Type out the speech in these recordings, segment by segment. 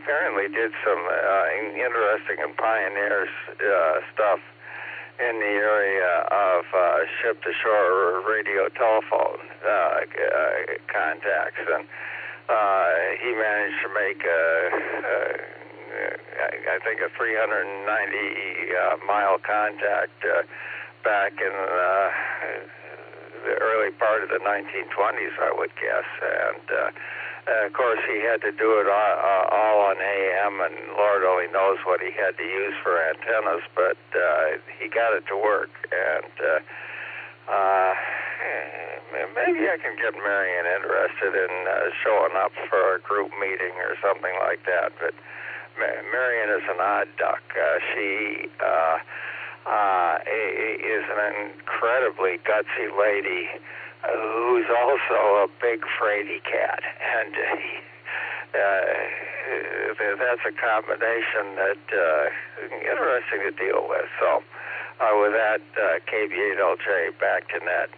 apparently did some interesting and pioneer stuff in the area of ship-to-shore radio telephone contacts, and he managed to make I think a 390-mile contact back in the early part of the 1920s, I would guess. And of course, he had to do it all on AM, and Lord only knows what he had to use for antennas, but he got it to work. And maybe I can get Marion interested in showing up for a group meeting or something like that. But Marion is an odd duck. She is an incredibly gutsy lady who's also a big fraidy cat, and that's a combination that interesting to deal with. So with that, KB8LJ, back to net.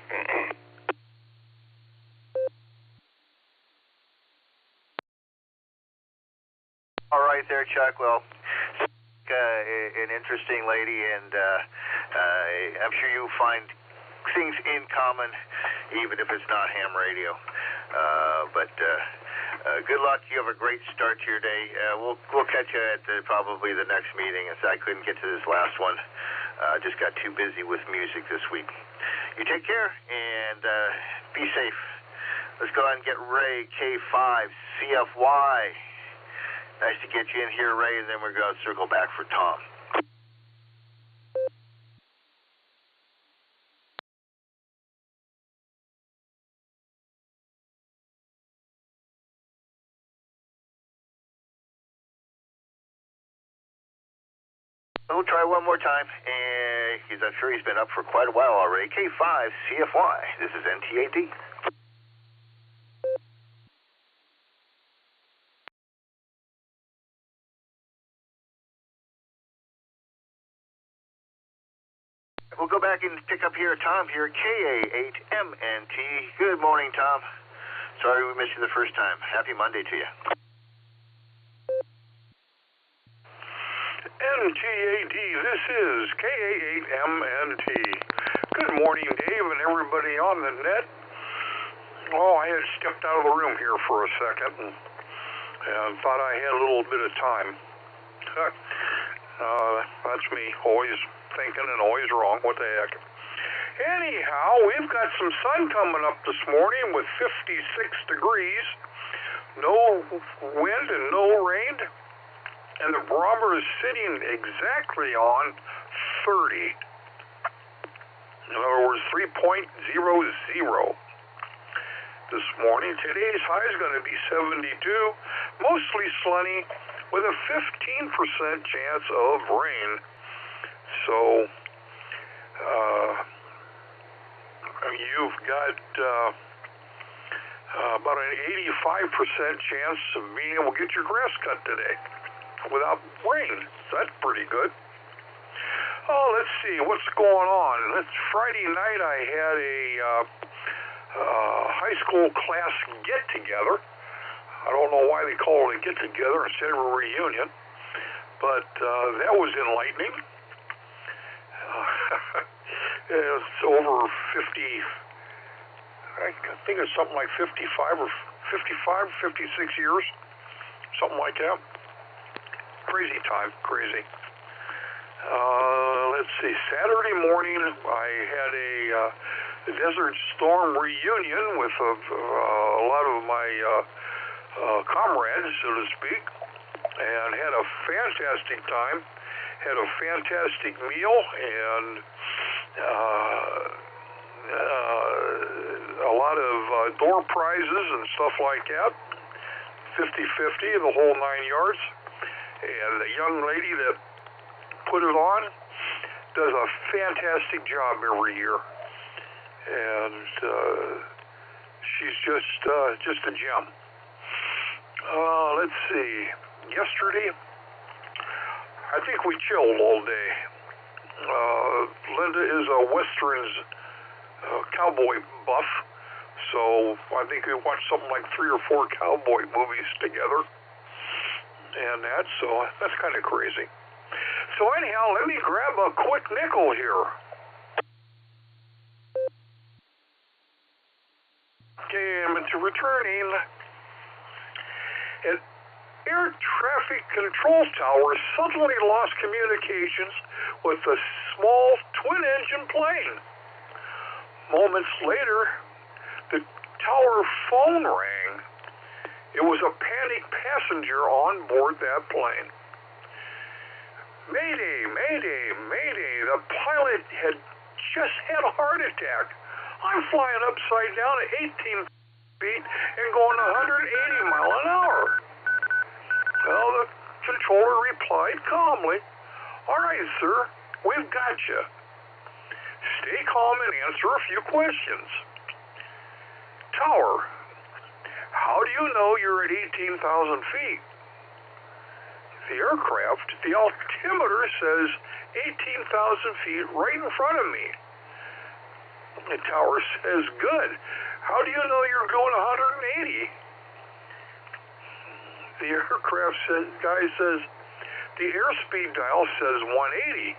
All right there, Chuck. Well, an interesting lady, and I'm sure you find things in common, even if it's not ham radio. But good luck. You have a great start to your day. We'll catch you at probably the next meeting, as I couldn't get to this last one. Just got too busy with music this week. You take care and be safe. Let's go ahead and get Ray K5 CFY. Nice to get you in here, Ray, and then we're going to circle back for Tom. We'll try one more time, and I'm sure he's been up for quite a while already. K5 CFY. This is NTAD. We'll go back and pick up here, Tom, here, KA8MNT. Good morning, Tom. Sorry we missed you the first time. Happy Monday to you. NTAD, this is KA8MNT. Good morning, Dave, and everybody on the net. Oh, I had stepped out of the room here for a second and thought I had a little bit of time. That's me, always thinking and always wrong. What the heck? Anyhow, we've got some sun coming up this morning with 56 degrees, no wind and no rain, and the barometer is sitting exactly on 30. In other words, 3.00. This morning, today's high is going to be 72, mostly sunny, with a 15% chance of rain. So, you've got about an 85% chance of being able to get your grass cut today without rain. So that's pretty good. Oh, let's see what's going on. It's Friday night. I had a high school class get-together. I don't know why they call it a get-together instead of a reunion, but that was enlightening. It's over 50, I think it's something like 55 or 56 years, something like that. Crazy time, crazy. Let's see, Saturday morning I had a Desert Storm reunion with a lot of my comrades, so to speak, and had a fantastic time. Had a fantastic meal and a lot of door prizes and stuff like that. 50-50, the whole 9 yards. And the young lady that put it on does a fantastic job every year. And she's just a gem. Let's see. Yesterday, I think we chilled all day. Linda is a Westerns cowboy buff, so I think we watched something like 3 or 4 cowboy movies together. And that's kind of crazy. So anyhow, let me grab a quick nickel here. Okay, I'm returning. An air traffic control tower suddenly lost communications with a small twin-engine plane. Moments later, the tower phone rang. It was a panicked passenger on board that plane. Mayday, mayday, mayday. The pilot had just had a heart attack. I'm flying upside down at 18 feet and going 180 miles an hour. Well, the controller replied calmly, "All right, sir, we've got you. Stay calm and answer a few questions. Tower, how do you know you're at 18,000 feet? The aircraft, the altimeter says 18,000 feet right in front of me." The tower says, "Good. How do you know you're going 180? The aircraft guy says, "The airspeed dial says 180.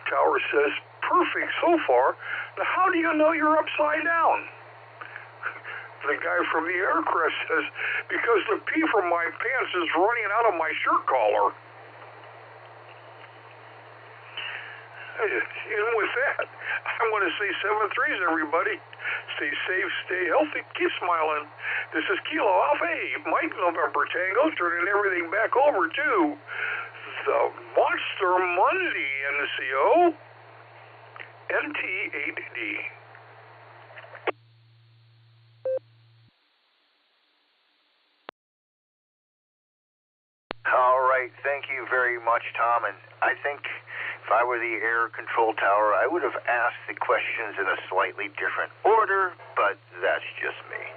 Tower says, "Perfect so far. Now how do you know you're upside down?" The guy from the aircraft says, "Because the pee from my pants is running out of my shirt collar." And with that, I'm going to say 7-3s, everybody. Stay safe, stay healthy, keep smiling. This is Kilo Alpha 8, Mike November Tango, turning everything back over to the Monster Monday NCO, NT8D. All right, thank you very much, Tom. And I think if I were the air control tower, I would have asked the questions in a slightly different order, but that's just me.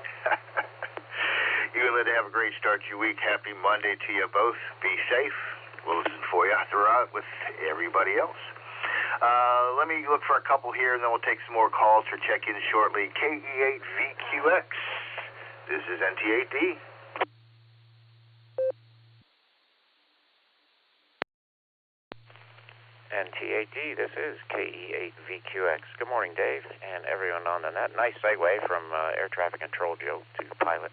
You and Linda have a great start to your week. Happy Monday to you both. Be safe. We'll listen for you throughout with everybody else. Let me look for a couple here, and then we'll take some more calls for check-in shortly. KE8VQX. This is NT8D. NT8D, this is KE8VQX. Good morning, Dave, and everyone on the net. Nice segue from air traffic control, Joe, to pilot.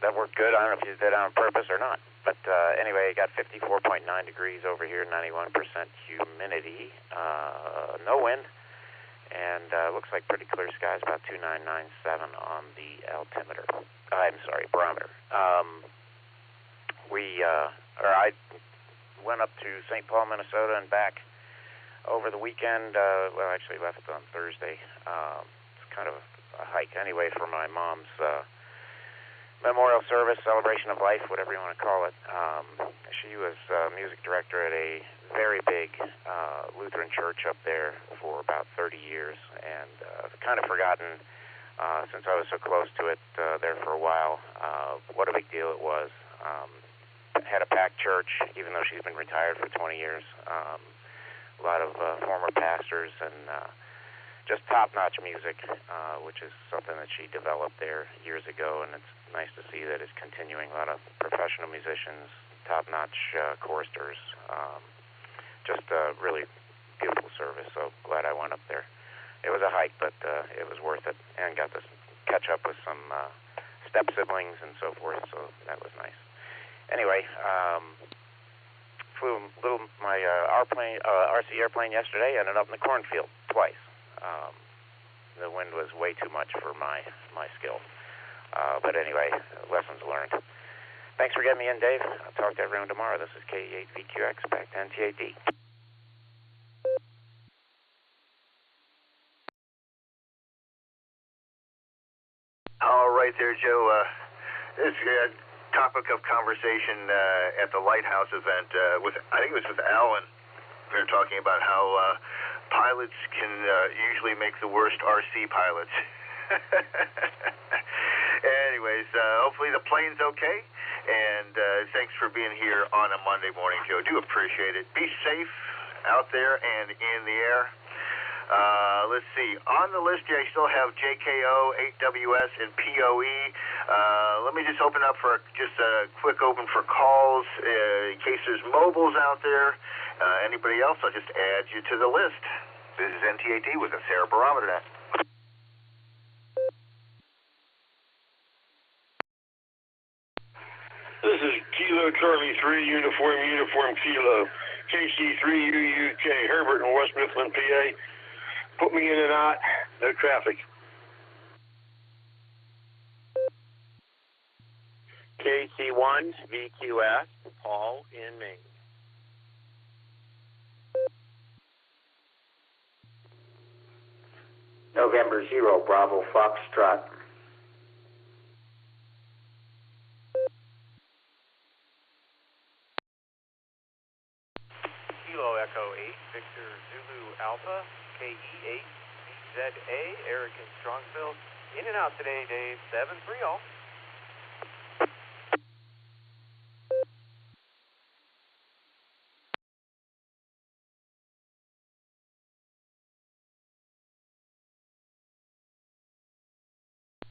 That worked good. I don't know if you did it on purpose or not. But anyway, got 54.9 degrees over here, 91% humidity, no wind, and looks like pretty clear skies, about 2997 on the altimeter. Barometer. I went up to St. Paul, Minnesota, and back over the weekend. Actually left on Thursday. It's kind of a hike anyway for my mom's memorial service, celebration of life, whatever you want to call it. She was music director at a very big Lutheran church up there for about 30 years, and kind of forgotten since I was so close to it there for a while what a big deal it was. Had a packed church, even though she's been retired for 20 years. A lot of former pastors and just top-notch music, which is something that she developed there years ago, and it's nice to see that it's continuing. A lot of professional musicians, top-notch choristers. Just a really beautiful service, so glad I went up there. It was a hike, but it was worth it, and got to catch up with some step-siblings and so forth, so that was nice. Anyway, flew my RC airplane yesterday, ended up in the cornfield twice. The wind was way too much for my skill. But anyway, lessons learned. Thanks for getting me in, Dave. I'll talk to everyone tomorrow. This is KE8VQX, back to NT8D. All right there, Joe. This topic of conversation at the Lighthouse event I think it was with Alan. We were talking about how pilots can usually make the worst RC pilots. Anyways, hopefully the plane's okay, and thanks for being here on a Monday morning, Joe. Do appreciate it. Be safe out there and in the air. Let's see. On the list here, I still have JKO, 8WS, and POE. Let me just open up for just a quick open for calls in case there's mobiles out there. Anybody else, I'll just add you to the list. This is NTAD with the Sarah Barometer Net. This is Kilo Charlie 3, Uniform Kilo, KC3UUK, Herbert in West Mifflin, PA. Put me in and out, no traffic. KC1 VQS, Paul in Maine. November 0, Bravo Foxtrot. Kilo Echo 8, Victor Zulu Alpha, KE8 VZA, Eric in Strongsville. In and out today, Dave, 730.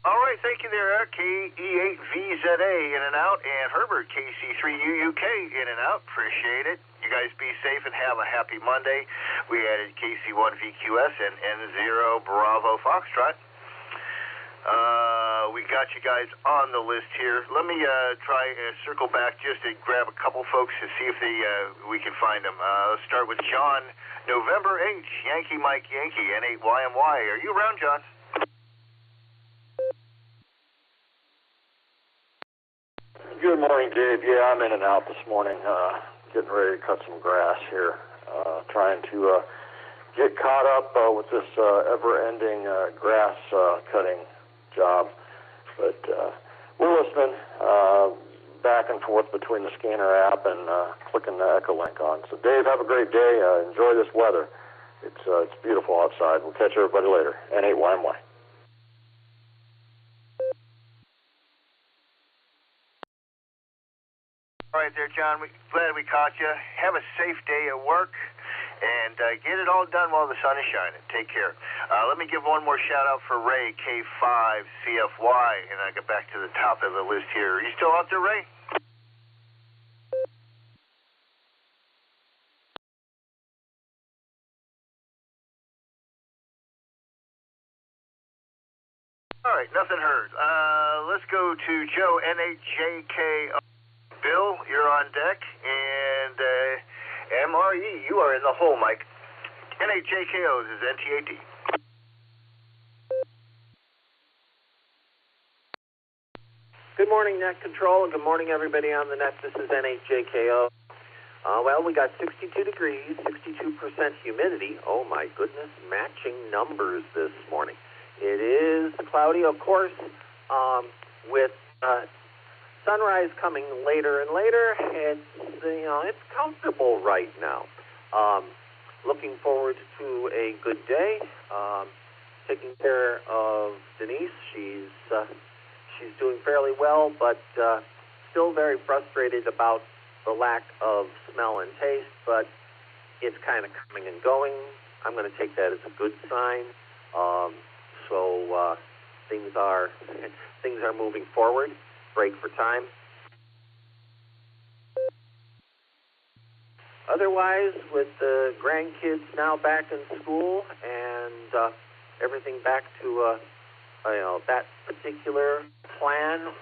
All right, thank you there, Eric. KE8VZA in and out, and Herbert, KC3UUK in and out. Appreciate it. You guys be safe and have a happy Monday. We added KC1VQS and N0 Bravo Foxtrot. We got you guys on the list here. Let me try circle back just to grab a couple folks to see if we can find them. Let's start with John, November 8, Yankee Mike Yankee, N8YMY. Are you around, John? Good morning, Dave. Yeah, I'm in and out this morning, getting ready to cut some grass here, trying to get caught up with this ever-ending grass cutting job. But we're listening back and forth between the scanner app and clicking the EchoLink on. So, Dave, have a great day. Enjoy this weather. It's beautiful outside. We'll catch everybody later. N8YMY. All right there, John. Glad we caught you. Have a safe day at work, and get it all done while the sun is shining. Take care. Let me give one more shout-out for Ray, K5CFY, and I get back to the top of the list here. Are you still out there, Ray? All right, nothing heard. Let's go to Joe, N8JKO. Bill, you're on deck, and MRE, you are in the hole, Mike. N8JKO, this is NTAD. Good morning, Net Control, and good morning, everybody on the net. This is N8JKO. Well, we got 62 degrees, 62% humidity. Oh, my goodness, matching numbers this morning. It is cloudy, of course, with sunrise coming later and later. It's comfortable right now. Looking forward to a good day. Taking care of Denise. She's doing fairly well, but still very frustrated about the lack of smell and taste. But it's kind of coming and going. I'm going to take that as a good sign. So things are moving forward. Break for time. Otherwise, with the grandkids now back in school and everything back to that particular plan,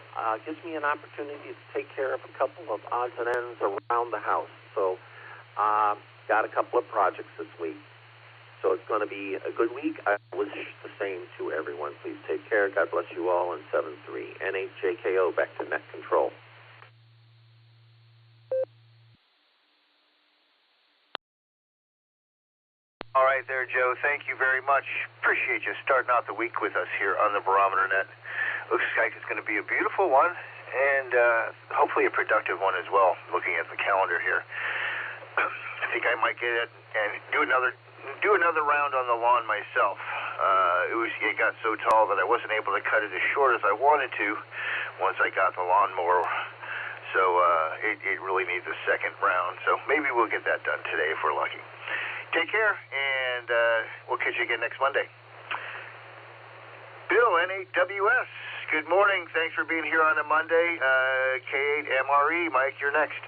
gives me an opportunity to take care of a couple of odds and ends around the house. So, got a couple of projects this week. So it's going to be a good week. I wish the same to everyone. Please take care. God bless you all. And 7-3. N8JKO, back to Net Control. All right there, Joe. Thank you very much. Appreciate you starting out the week with us here on the Barometer Net. Looks like it's going to be a beautiful one and hopefully a productive one as well, looking at the calendar here. I think I might get it and do another round on the lawn myself. It got so tall that I wasn't able to cut it as short as I wanted to once I got the lawnmower. So it really needs a second round. So maybe we'll get that done today if we're lucky. Take care, and we'll catch you again next Monday. Bill, N8WS, Good morning. Thanks for being here on a Monday. K8MRE. Mike, you're next.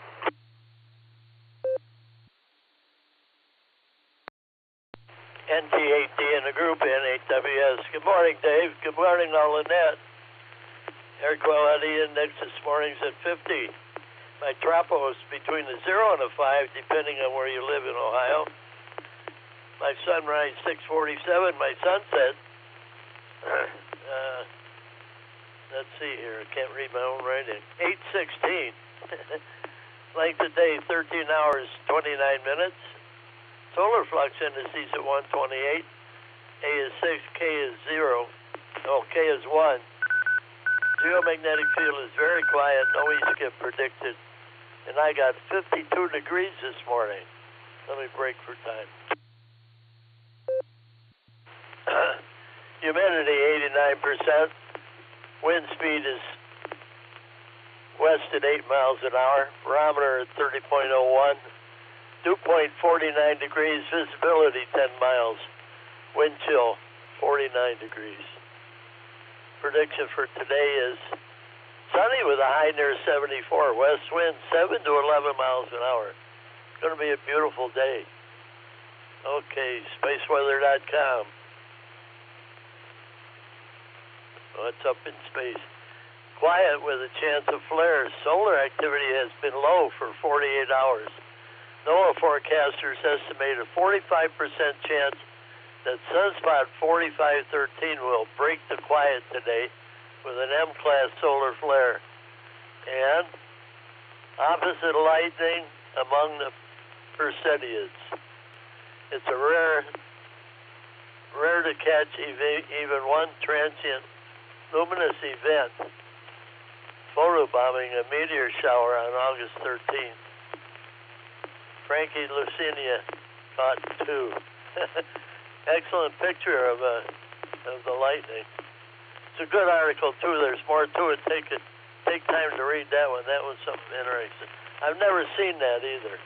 NT8D in the group, N8WS. Good morning, Dave. Good morning, all in net. Air quality index this morning's at 50. My tropo is between the 0 and a 5, depending on where you live in Ohio. My sunrise 6:47. My sunset. Let's see here. I can't read my own writing. 8:16. Length of day 13 hours 29 minutes. Solar flux indices at 128. A is 6, K is 0. Oh, K is 1. Geomagnetic field is very quiet. No E-skip predicted. And I got 52 degrees this morning. Let me break for time. Humidity 89%. Wind speed is west at 8 miles an hour. Barometer at 30.01. Dew point 49 degrees. Visibility 10 miles. Wind chill 49 degrees. Prediction for today is sunny with a high near 74. West wind 7 to 11 miles an hour. It's going to be a beautiful day. Okay, spaceweather.com. What's up in space? Quiet with a chance of flares. Solar activity has been low for 48 hours. NOAA forecasters estimate a 45% chance that sunspot 4513 will break the quiet today with an M-class solar flare. And opposite lightning among the Perseids. It's a rare to catch even one transient luminous event, photobombing a meteor shower on August 13th. Frankie Lucinia caught 2. Excellent picture of the lightning. It's a good article too. There's more to it. Take time to read that one. That was something interesting. I've never seen that either.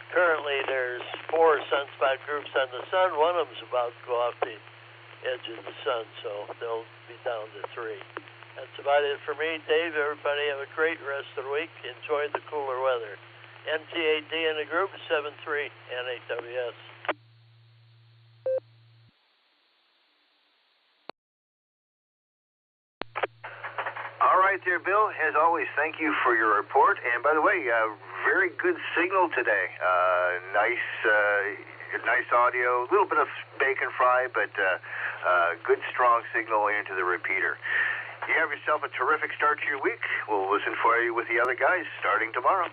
Currently, there's 4 sunspot groups on the sun. One of them's about to go off the edge of the sun, so they'll be down to 3. That's about it for me, Dave. Everybody have a great rest of the week. Enjoy the cooler weather. NT8D in the group, 73 N8WS. All right there, Bill. As always, thank you for your report. And by the way, very good signal today. Nice audio. A little bit of bacon fry, but good strong signal into the repeater. You have yourself a terrific start to your week. We'll listen for you with the other guys starting tomorrow.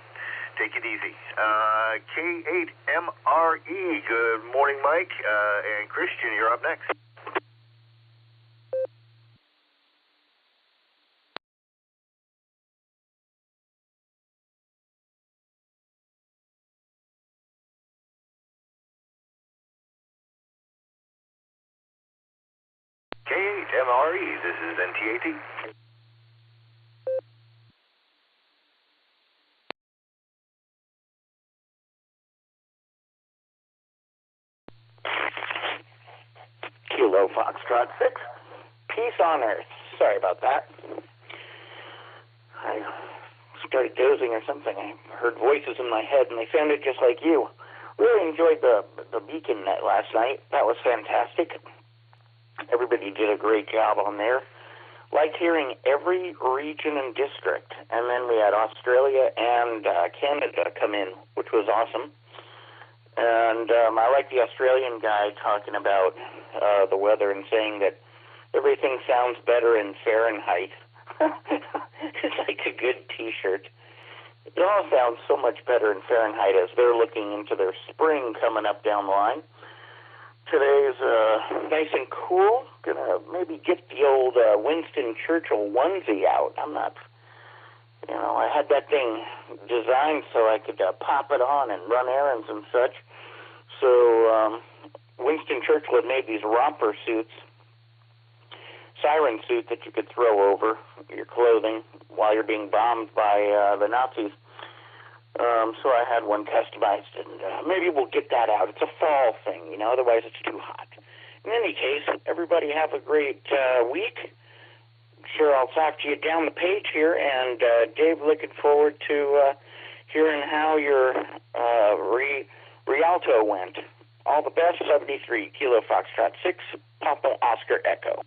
Take it easy. K8MRE. Good morning, Mike. And Christian, you're up next. K8MRE. This is NT8D. Kilo Foxtrot 6. Peace on Earth. Sorry about that. I started dozing or something. I heard voices in my head, and they sounded just like you. Really enjoyed the Beacon Net last night. That was fantastic. Everybody did a great job on there. Liked hearing every region and district. And then we had Australia and Canada come in, which was awesome. And I like the Australian guy talking about the weather and saying that everything sounds better in Fahrenheit. It's like a good T-shirt. It all sounds so much better in Fahrenheit as they're looking into their spring coming up down the line. Today's nice and cool. Gonna maybe get the old Winston Churchill onesie out. I had that thing designed so I could pop it on and run errands and such. So Winston Churchill had made these romper suits, siren suit that you could throw over your clothing while you're being bombed by the Nazis. So I had one customized, and maybe we'll get that out. It's a fall thing, otherwise it's too hot. In any case, everybody have a great week. sure I'll talk to you down the page here. And Dave, looking forward to hearing how your Rialto went. All the best. 73 Kilo Foxtrot 6 Papa Oscar Echo.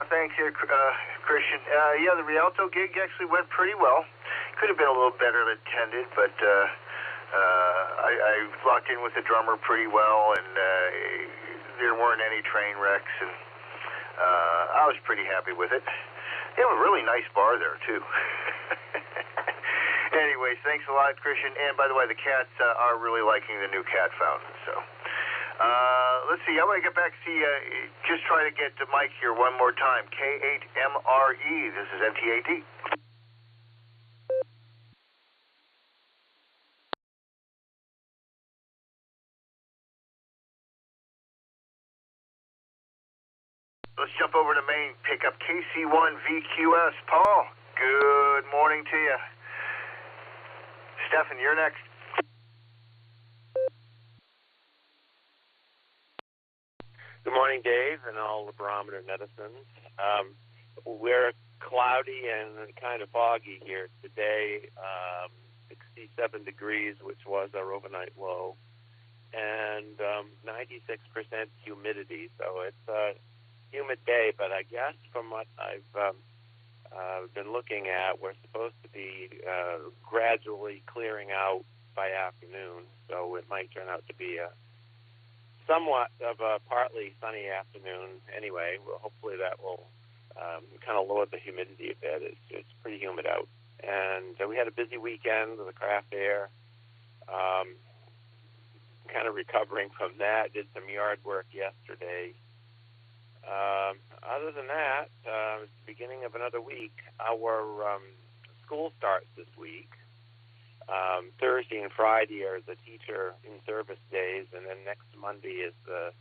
Thanks here, Christian. Yeah, the Rialto gig actually went pretty well. Could have been a little better attended, but I locked in with the drummer pretty well, and there weren't any train wrecks, and I was pretty happy with it. They have a really nice bar there, too. Anyways, thanks a lot, Christian. And by the way, the cats are really liking the new cat fountain, so... let's see, I want to get back to just try to get to Mike here one more time. K8MRE, this is NTAT. Let's jump over to Maine, pick up KC1VQS. Paul, good morning to you. Stefan, you're next. Good morning, Dave, and all the Barometer Netizens. We're cloudy and kind of foggy here today. 67 degrees, which was our overnight low, and 96% humidity. So it's a humid day, but I guess from what I've been looking at, we're supposed to be gradually clearing out by afternoon. So it might turn out to be a somewhat of a partly sunny afternoon anyway. Well, hopefully that will kind of lower the humidity a bit. It's pretty humid out. And we had a busy weekend with the craft fair. Kind of recovering from that. Did some yard work yesterday. Other than that, it's the beginning of another week. Our school starts this week. Thursday and Friday are the teacher in service days, and then next Monday is the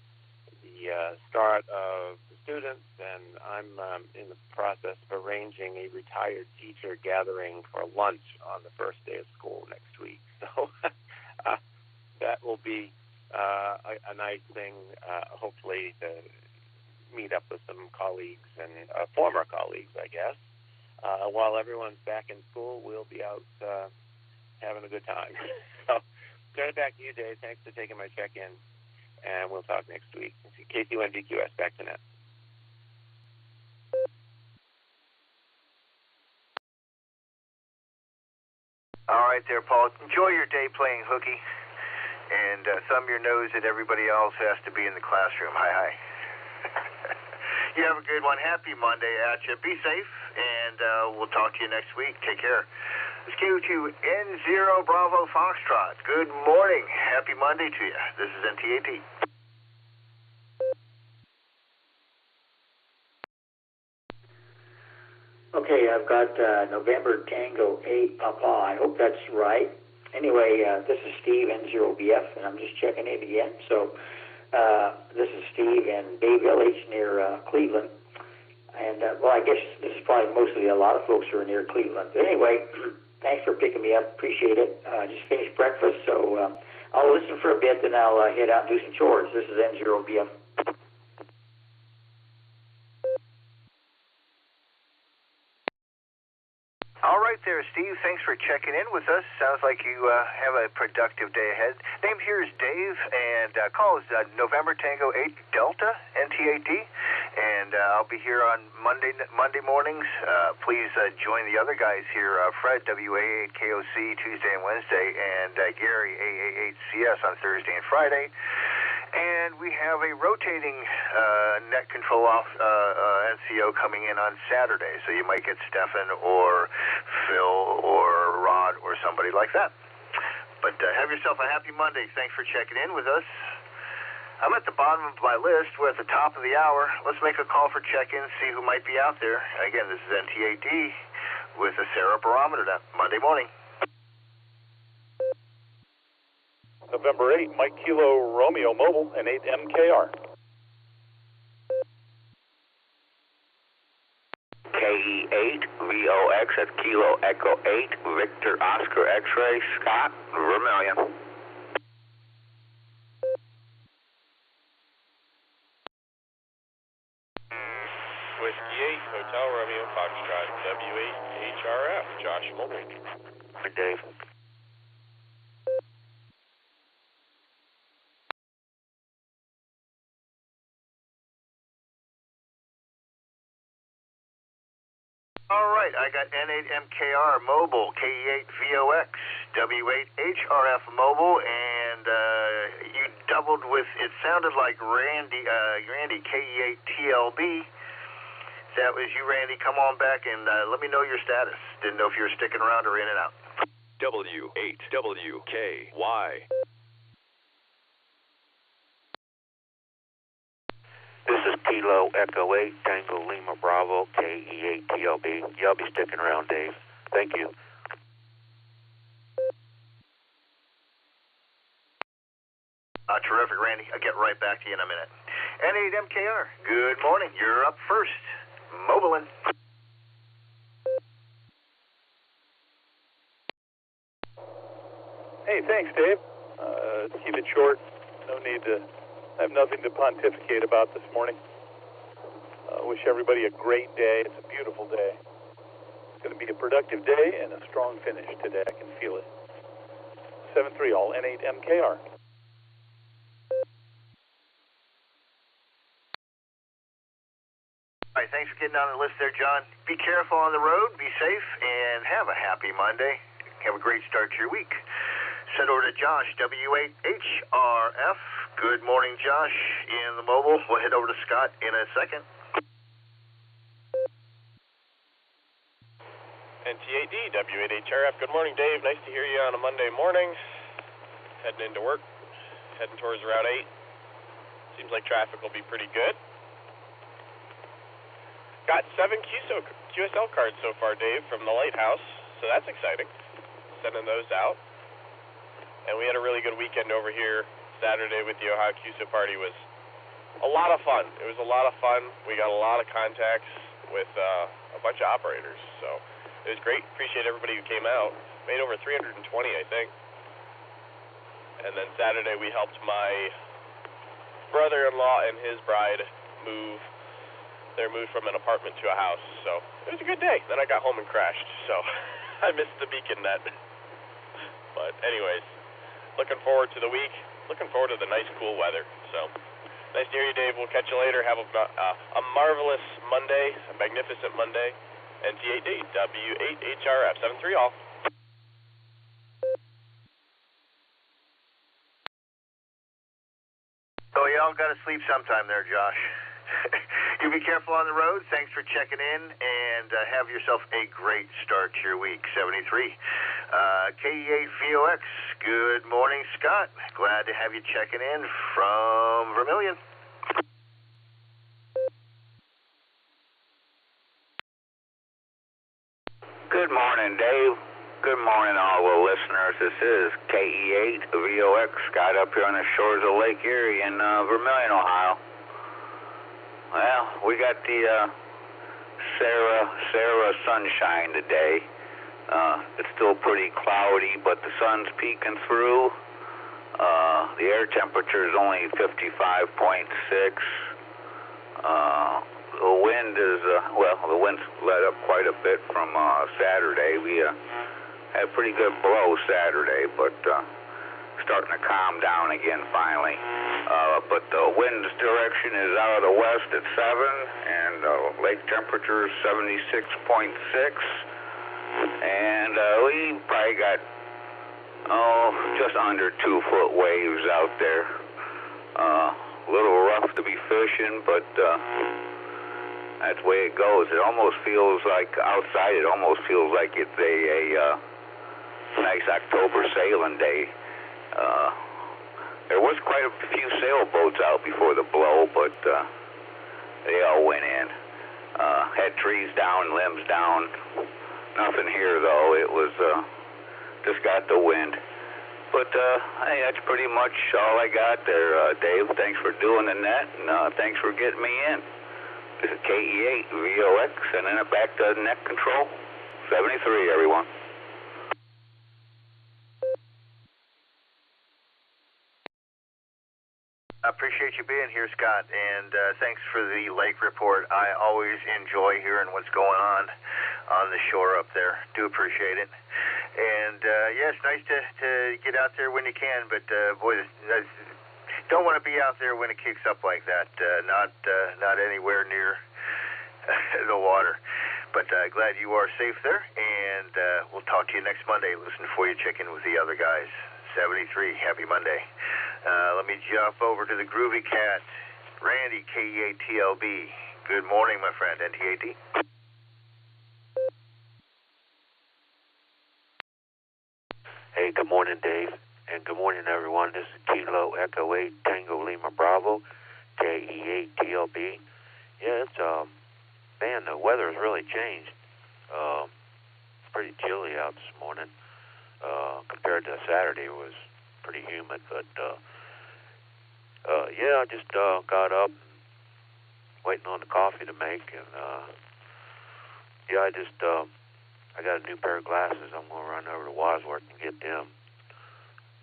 start of the students, and I'm in the process of arranging a retired teacher gathering for lunch on the first day of school next week. So that will be a nice thing, hopefully, to meet up with some colleagues and former colleagues, I guess. While everyone's back in school, we'll be out having a good time. So, turn it back to you, Dave. Thanks for taking my check-in, and we'll talk next week. KC1VQS, back to net. All right there, Paul. Enjoy your day playing hooky, and thumb your nose at everybody else who has to be in the classroom. Hi. You have a good one. Happy Monday at you. Be safe, and we'll talk to you next week. Take care. Let's go to N0 Bravo Foxtrot. Good morning. Happy Monday to you. This is NTAT. Okay, I've got November Tango 8 Papa. I hope that's right. Anyway, this is Steve, N0BF, and I'm just checking in again. So this is Steve in Bay Village near Cleveland. And, well, I guess this is probably mostly a lot of folks who are near Cleveland. But anyway, thanks for picking me up. Appreciate it. Just finished breakfast, so I'll listen for a bit, then I'll head out and do some chores. This is N0BF. All right there, Steve. Thanks for checking in with us. Sounds like you have a productive day ahead. Name here is Dave, and call is November Tango 8 Delta, NTAD. And I'll be here on Monday mornings. Please join the other guys here, Fred, WA8KOC, Tuesday and Wednesday, and Gary, AA8CS on Thursday and Friday. And we have a rotating net control off NCO coming in on Saturday, so you might get Stefan or Phil or Rod or somebody like that. But have yourself a happy Monday. Thanks for checking in with us. I'm at the bottom of my list. We're at the top of the hour. Let's make a call for check-in, see who might be out there. Again, this is NTAD with the Sarah Barometer Net, Monday morning. November 8, Mike Kilo Romeo Mobile and 8 MKR. KE8 VOX at Kilo Echo 8 Victor Oscar X-Ray Scott Vermilion. Whiskey 8, Hotel Romeo Foxtrot, W8HRF, Josh Mobile. Hi, Dave. All right, I got N8MKR Mobile, KE8VOX, W8HRF Mobile, and you doubled with, it sounded like Randy, KE8TLB. That was you, Randy. Come on back and let me know your status. Didn't know if you were sticking around or in and out. W8WKY. This is Kilo Echo 8, Tango Lima Bravo, KE8TLB. Y'all be sticking around, Dave. Thank you. Terrific, Randy. I'll get right back to you in a minute. N8MKR, good morning. You're up first. Mobile in. Hey, thanks, Dave. Keep it short. No need to. I have nothing to pontificate about this morning. Wish everybody a great day. It's a beautiful day. It's going to be a productive day and a strong finish today. I can feel it. 7-3 all N8MKR. All right, thanks for getting on the list there, John. Be careful on the road, be safe, and have a happy Monday. Have a great start to your week. Send over to Josh, W8HRF. Good morning, Josh, in the mobile. We'll head over to Scott in a second. NT8D, W8HRF. Good morning, Dave. Nice to hear you on a Monday morning. Heading into work, heading towards Route 8. Seems like traffic will be pretty good. Got 7 QSL cards so far, Dave, from the Lighthouse, so that's exciting. Sending those out. And we had a really good weekend over here. Saturday with the Ohio QSO party was a lot of fun. It was a lot of fun. We got a lot of contacts with a bunch of operators, so it was great. Appreciate everybody who came out. Made over 320, I think. And then Saturday we helped my brother-in-law and his bride move. They're moved from an apartment to a house, so it was a good day. Then I got home and crashed, so I missed the beacon net. But anyways, looking forward to the week. Looking forward to the nice, cool weather. So nice to hear you, Dave. We'll catch you later. Have a marvelous Monday, a magnificent Monday. NT8D, W8HRF, 7-3 all. So y'all got to sleep sometime there, Josh. You be careful on the road. Thanks for checking in, and have yourself a great start to your week. 73. KE8VOX, good morning, Scott. Glad to have you checking in from Vermilion. Good morning, Dave. Good morning, all the listeners. This is KE8VOX, Scott, up here on the shores of Lake Erie in Vermilion, Ohio. Well, we got the Sarah sunshine today. It's still pretty cloudy, but the sun's peeking through. The air temperature is only 55.6. The wind is, the wind's let up quite a bit from Saturday. We had a pretty good blow Saturday, but starting to calm down again finally. But the wind's direction is out of the west at 7, and lake temperature is 76.6. And we probably got, just under 2-foot waves out there. A little rough to be fishing, but that's the way it goes. It almost feels like, outside, it almost feels like it's a nice October sailing day. There was quite a few sailboats out before the blow, but they all went in. Had trees down, limbs down. Nothing here, though. It was just got the wind. But hey, that's pretty much all I got there, Dave. Thanks for doing the net, and thanks for getting me in. This is KE8VOX, and then back to net control. 73, everyone. I appreciate you being here, Scott, and thanks for the lake report. I always enjoy hearing what's going on the shore up there. Do appreciate it. And, yeah, it's nice to get out there when you can, but, boy, don't want to be out there when it kicks up like that. Not anywhere near the water. But glad you are safe there, and we'll talk to you next Monday. Listen for you, check in with the other guys. 73, happy Monday. Let me jump over to the Groovy Cat, Randy, KEATLB. Good morning, my friend, NTAD. Hey, good morning, Dave, and good morning, everyone. This is Kilo Echo 8 Tango Lima Bravo, KEATLB. Yeah, it's, man, the weather has really changed. It's pretty chilly out this morning. Compared to Saturday, it was pretty humid, but, yeah, I just got up, waiting on the coffee to make, and, yeah, I got a new pair of glasses. I'm going to run over to Wadsworth and get them.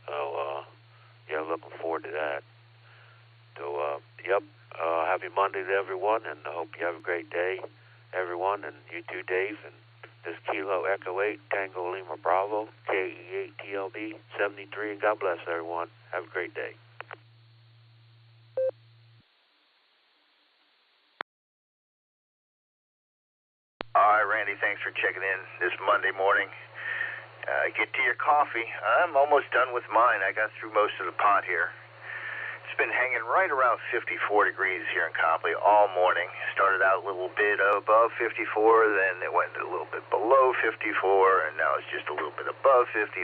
So, yeah, looking forward to that. So, yep, happy Monday to everyone, and I hope you have a great day, everyone, and you too, Dave. And this Kilo Echo 8 Tango Lima Bravo, KEATLB 73, and God bless everyone. Have a great day. All right, Randy, thanks for checking in this Monday morning. Get to your coffee. I'm almost done with mine. I got through most of the pot here. It's been hanging right around 54 degrees here in Copley all morning. Started out a little bit above 54, then it went a little bit below 54, and now it's just a little bit above 54.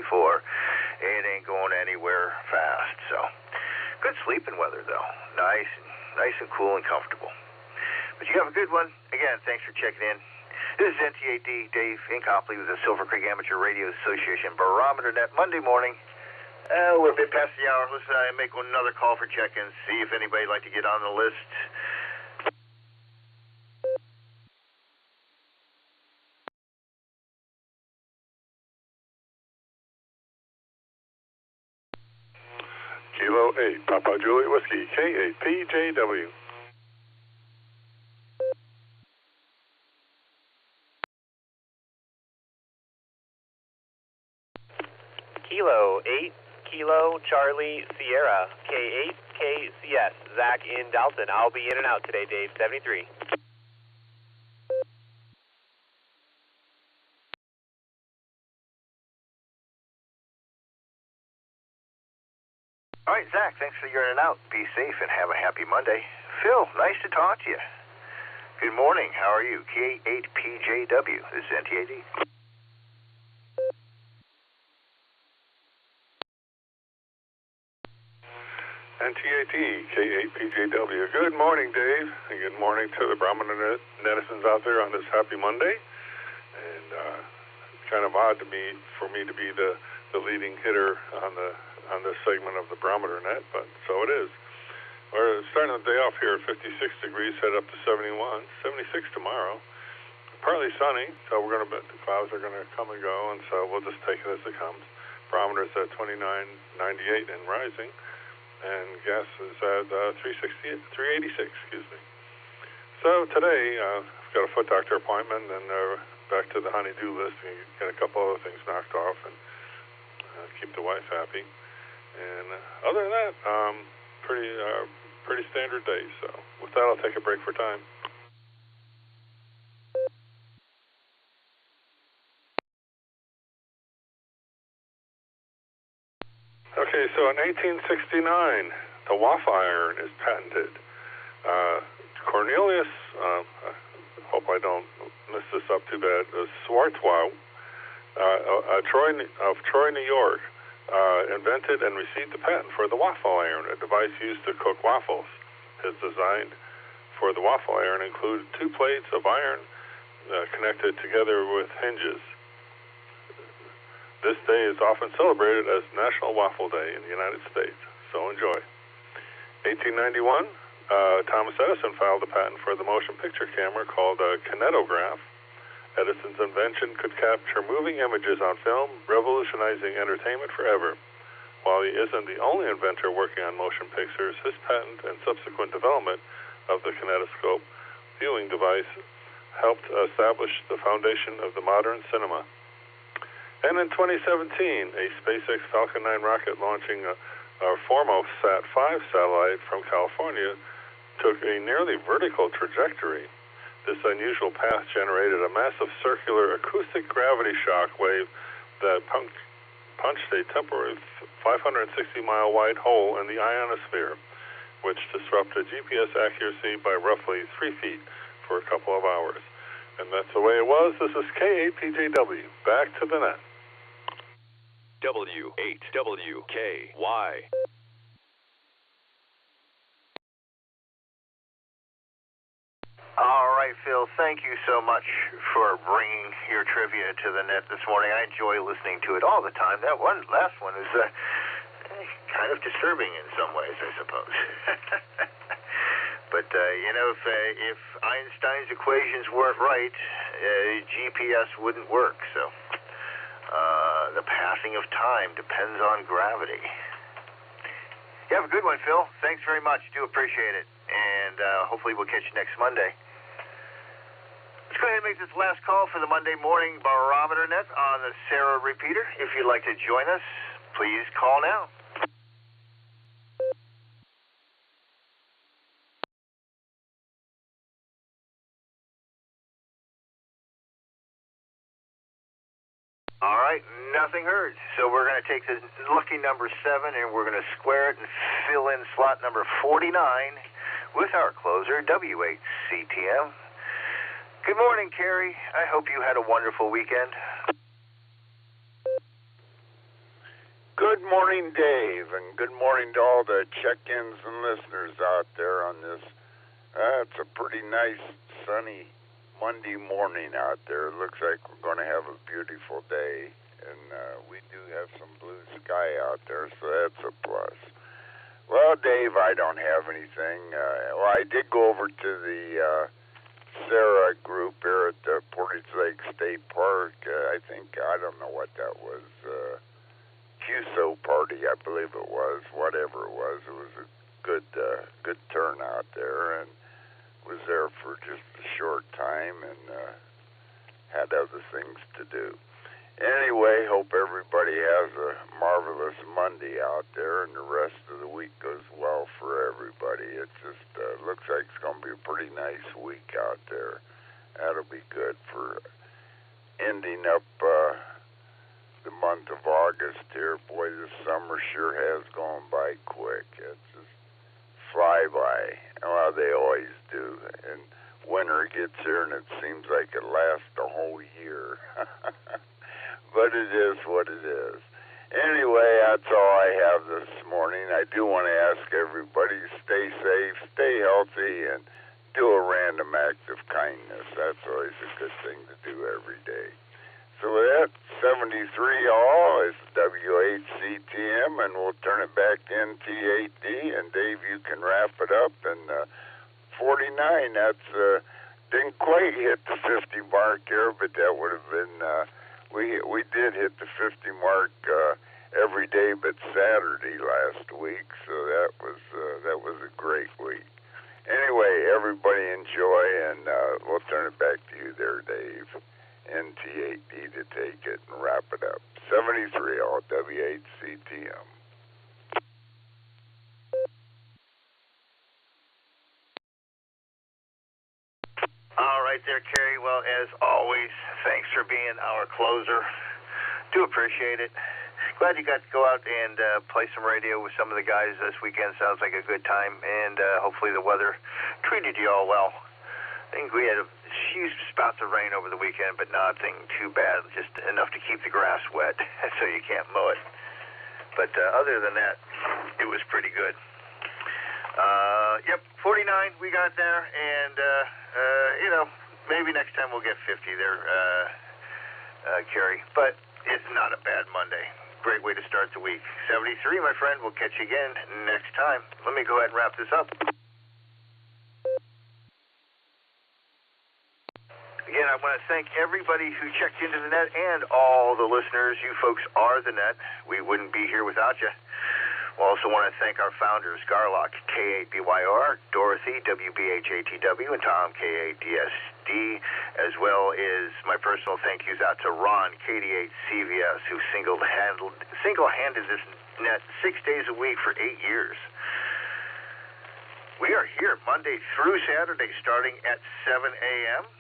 It ain't going anywhere fast, so good sleeping weather, though. Nice and cool and comfortable. But you have a good one. Again, thanks for checking in. This is NTAD Dave in Copley with the Silvercreek Amateur Radio Association Barometer Net Monday morning. We're a bit past the hour. Let's make another call for check-ins, see if anybody'd like to get on the list. Kilo 8, Papa Juliet Whiskey, K8PJW. Kilo 8, Kilo Charlie Sierra, K8 KCS. Zach in Dalton. I'll be in and out today, Dave. 73. All right, Zach, thanks for your in and out. Be safe and have a happy Monday. Phil, nice to talk to you. Good morning. How are you? K8PJW. This is NTAD. NTAT, K8PJW. Good morning, Dave, and good morning to the Barometer netizens out there on this happy Monday. And it's kind of odd for me to be the leading hitter on this segment of the Barometer Net, but so it is. We're starting the day off here at 56 degrees, head up to 71, 76 tomorrow. Partly sunny, so the clouds are going to come and go, and so we'll just take it as it comes. Barometer's at 29.98 and rising. And gas is at 386, excuse me. So today, I've got a foot doctor appointment, and back to the honey-do list, and get a couple other things knocked off, and keep the wife happy. And other than that, pretty standard day. So with that, I'll take a break for time. Okay, so in 1869, the waffle iron is patented. Cornelius, I hope I don't mess this up too bad, Swartwout, of Troy, New York, invented and received the patent for the waffle iron, a device used to cook waffles. His design for the waffle iron included two plates of iron connected together with hinges. This day is often celebrated as National Waffle Day in the United States, so enjoy. 1891, Thomas Edison filed a patent for the motion picture camera called a kinetograph. Edison's invention could capture moving images on film, revolutionizing entertainment forever. While he isn't the only inventor working on motion pictures, his patent and subsequent development of the kinetoscope viewing device helped establish the foundation of the modern cinema. And in 2017, a SpaceX Falcon 9 rocket launching our Formosat 5 satellite from California took a nearly vertical trajectory. This unusual path generated a massive circular acoustic gravity shock wave that punched a temporary 560-mile wide hole in the ionosphere, which disrupted GPS accuracy by roughly 3 feet for a couple of hours. And that's the way it was. This is K8PJW. Back to the net. W8WKY. All right, Phil, thank you so much for bringing your trivia to the net this morning. I enjoy listening to it all the time. That last one is kind of disturbing in some ways, I suppose. But, if Einstein's equations weren't right, GPS wouldn't work. So the passing of time depends on gravity. You have a good one, Phil. Thanks very much. Do appreciate it. And hopefully we'll catch you next Monday. Let's go ahead and make this last call for the Monday morning Barometer Net on the Sarah repeater. If you'd like to join us, please call now. All right, nothing heard. So we're going to take the lucky number 7 and we're going to square it and fill in slot number 49 with our closer, W8CTM. Good morning, Carrie. I hope you had a wonderful weekend. Good morning, Dave, and good morning to all the check-ins and listeners out there on this. It's a pretty nice, sunny Monday morning out there. It looks like we're going to have a beautiful day, and we do have some blue sky out there, so that's a plus. Well, Dave, I don't have anything. I did go over to the Sarah group here at the Portage Lake State Park. I don't know what that was. QSO party, I believe it was. Whatever it was a good turnout there, and was there for just a short time and had other things to do. Anyway, hope everybody has a marvelous Monday out there and the rest of the week goes well for everybody. It just looks like it's going to be a pretty nice week out there. That'll be good for ending up the month of August here. Boy, this summer sure has gone by quick. It's just fly by. Well, they always do. And winter gets here and it seems like it lasts a whole year. But it is what it is. Anyway, that's all I have this morning. I do want to ask everybody to stay safe, stay healthy, and do a random act of kindness. That's always a good thing to do every day. So with that, 73 all is W8CTM, and we'll turn it back to NT8D. And Dave, you can wrap it up. And 49, that's didn't quite hit the 50 mark here, but that would have been... We did hit the 50 mark every day but Saturday last week, so that was a great week. Anyway, everybody enjoy, and we'll turn it back to you there, Dave. NT8D to take it and wrap it up. 73 all W8CTM. All right there, Kerry. Well, as always, thanks for being our closer. Do appreciate it. Glad you got to go out and play some radio with some of the guys this weekend. Sounds like a good time, and hopefully the weather treated you all well. I think we had a few spouts of rain over the weekend, but nothing too bad, just enough to keep the grass wet so you can't mow it. But other than that, it was pretty good. Yep, 49 we got there, and maybe next time we'll get 50 there, Kerry. But it's not a bad Monday. Great way to start the week. 73, my friend. We'll catch you again next time. Let me go ahead and wrap this up. Again, I want to thank everybody who checked into the net and all the listeners. You folks are the net. We wouldn't be here without you. We also want to thank our founders, Garlock, K8BYR, Dorothy, WBHATW, and Tom, KADSD, as well as my personal thank yous out to Ron, KD8CVS, who single-handed this net 6 days a week for 8 years. We are here Monday through Saturday starting at 7 a.m.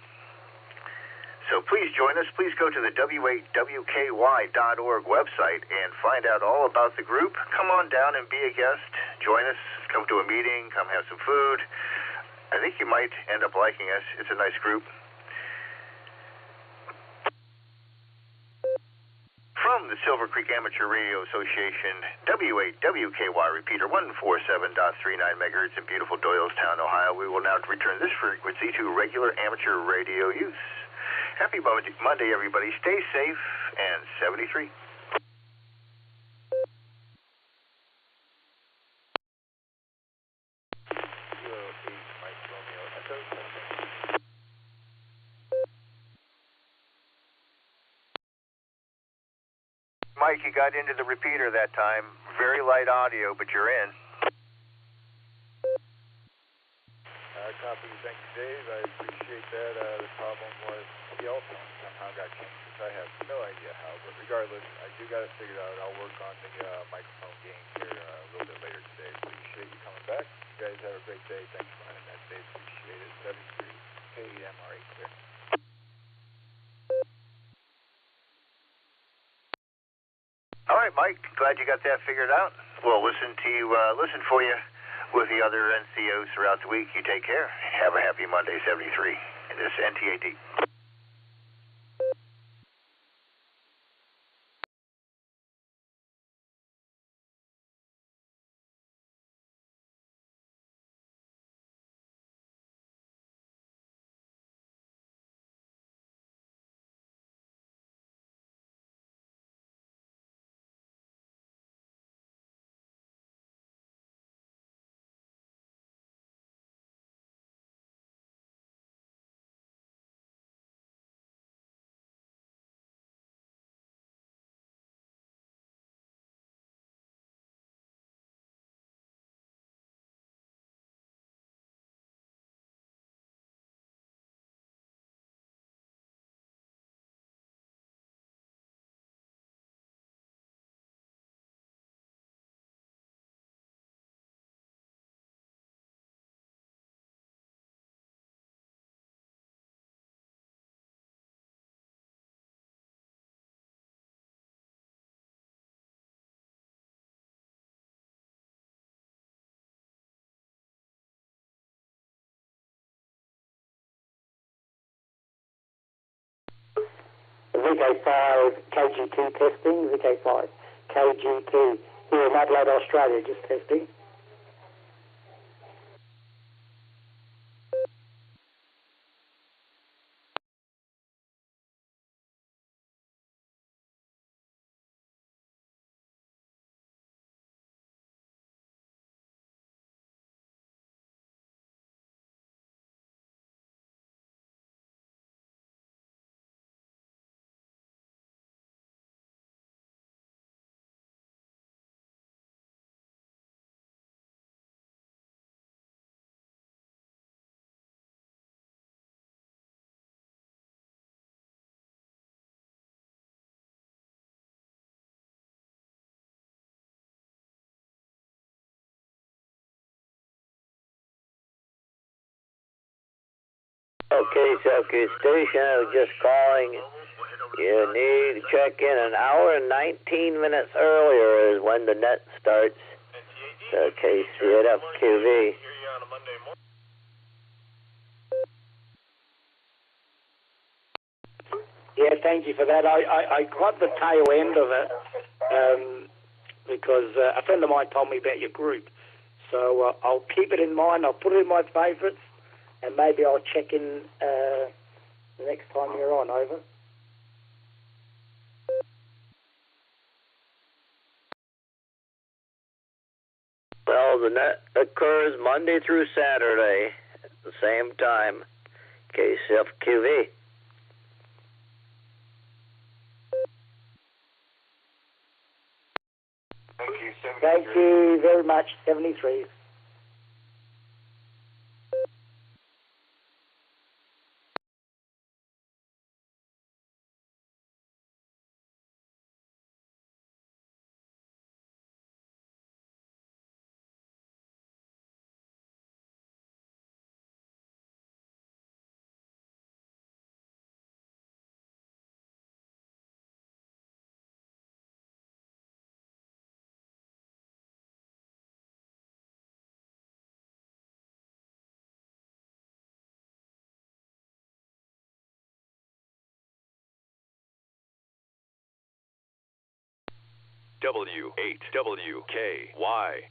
So please join us. Please go to the w8wky.org website and find out all about the group. Come on down and be a guest. Join us. Come to a meeting. Come have some food. I think you might end up liking us. It's a nice group. From the Silvercreek Amateur Radio Association, W8WKY repeater 147.39 megahertz in beautiful Doylestown, Ohio. We will now return this frequency to regular amateur radio use. Happy Monday, everybody. Stay safe, and 73. Mike, you got into the repeater that time. Very light audio, but you're in. Copy. Thank you, Dave. I appreciate that. The problem was the telephone somehow got changed, which I have no idea how. But regardless, I do got it figured out. I'll work on the microphone gain here a little bit later today. Appreciate you coming back. You guys have a great day. Thanks for running that, Dave. Appreciate it. 73 KMR8 clear. All right, Mike. Glad you got that figured out. We'll listen for you with the other NCOs throughout the week. You take care. Have a happy Monday, 73. And this NTAD. VK5 KG2 testing, VK5 KG2 here in Adelaide, Australia, just testing. Okay, Silvercreek Station, I was just calling. You need to check in an hour and 19 minutes earlier is when the net starts. Okay, hit up QV. Yeah, thank you for that. I caught the tail end of it because a friend of mine told me about your group. So I'll keep it in mind. I'll put it in my favourites. And maybe I'll check in the next time you're on, over. Well, the net occurs Monday through Saturday at the same time. KCFQV. Thank you. 73. Thank you very much. 73. W8WKY.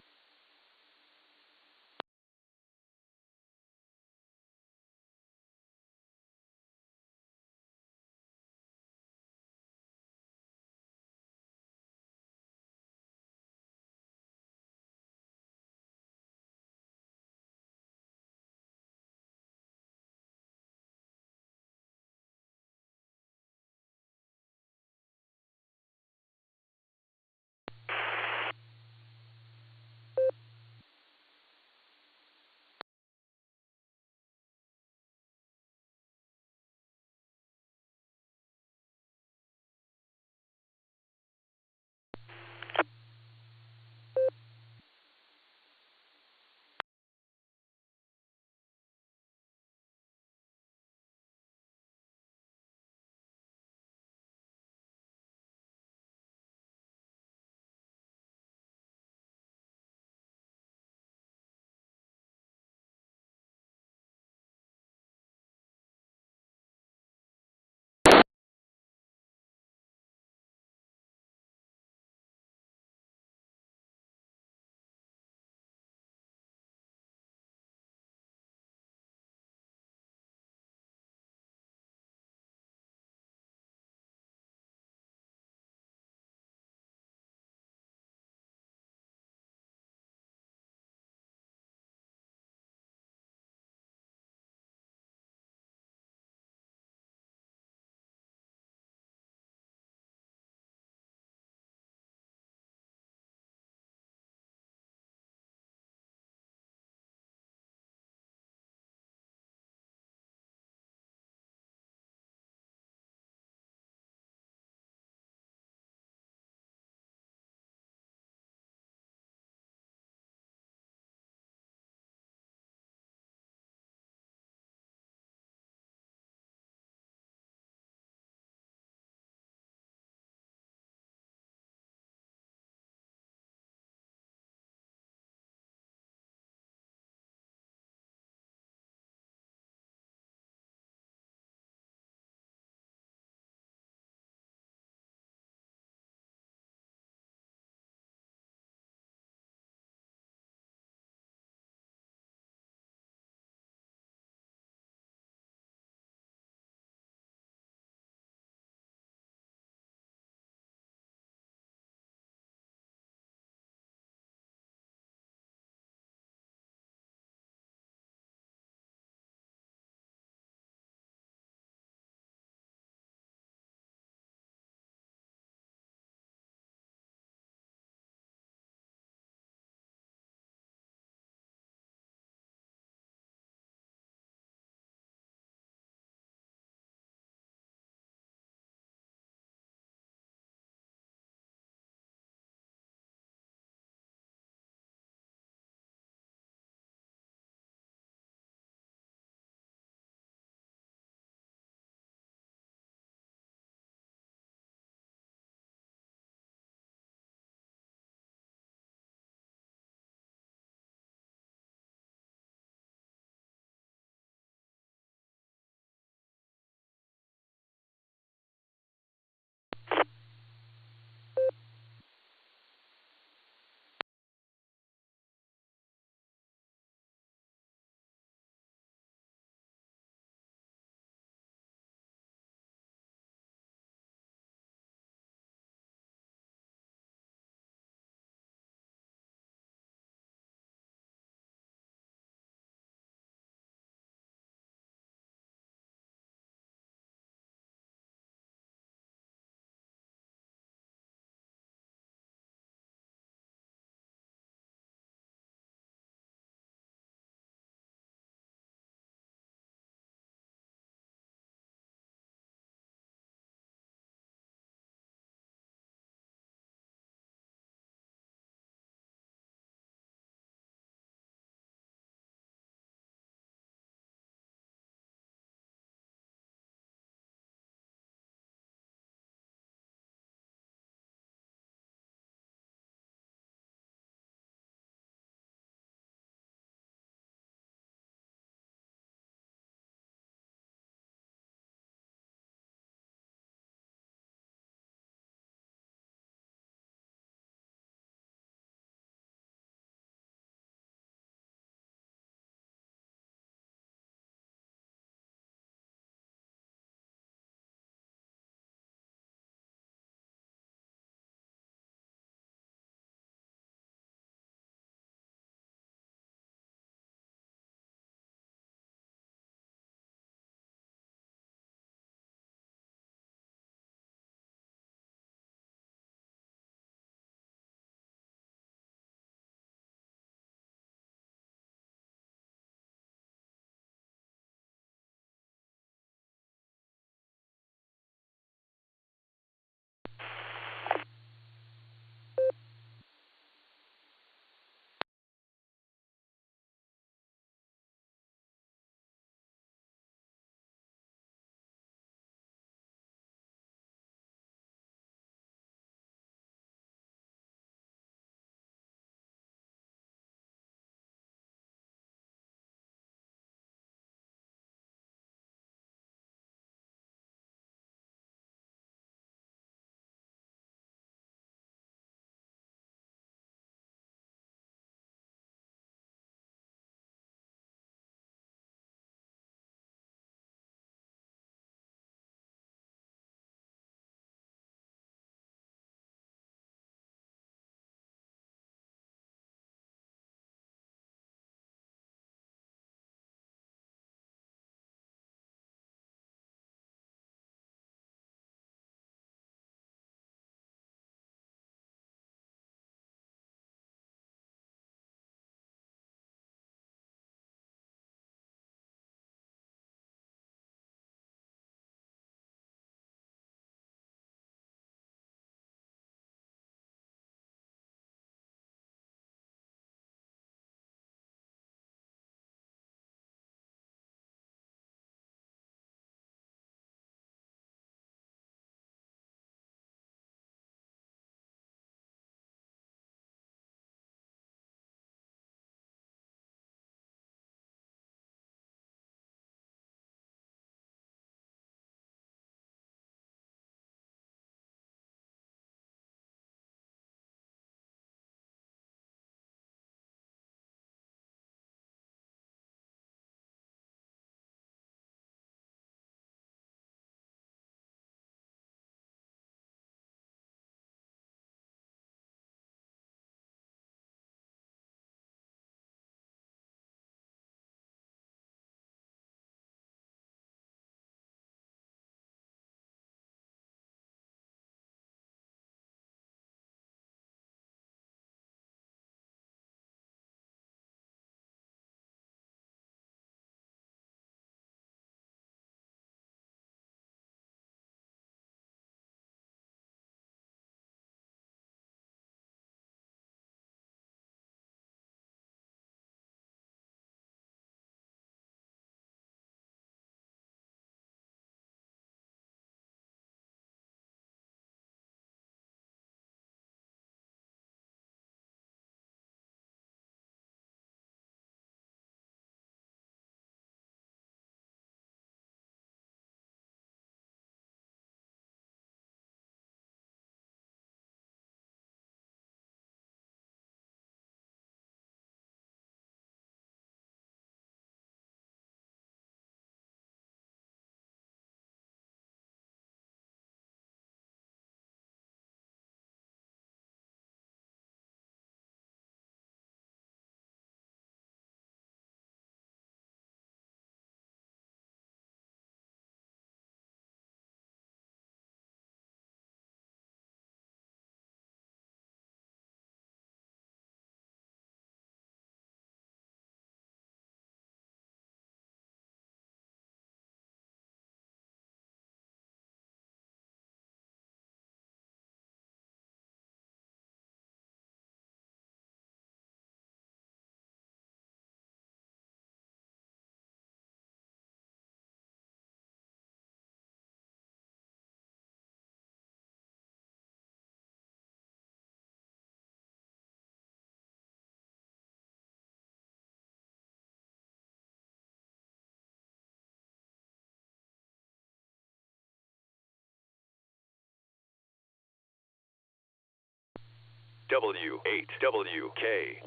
KW8WKY.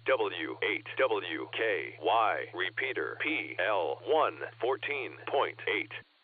W8WKY, repeater PL1 14.8.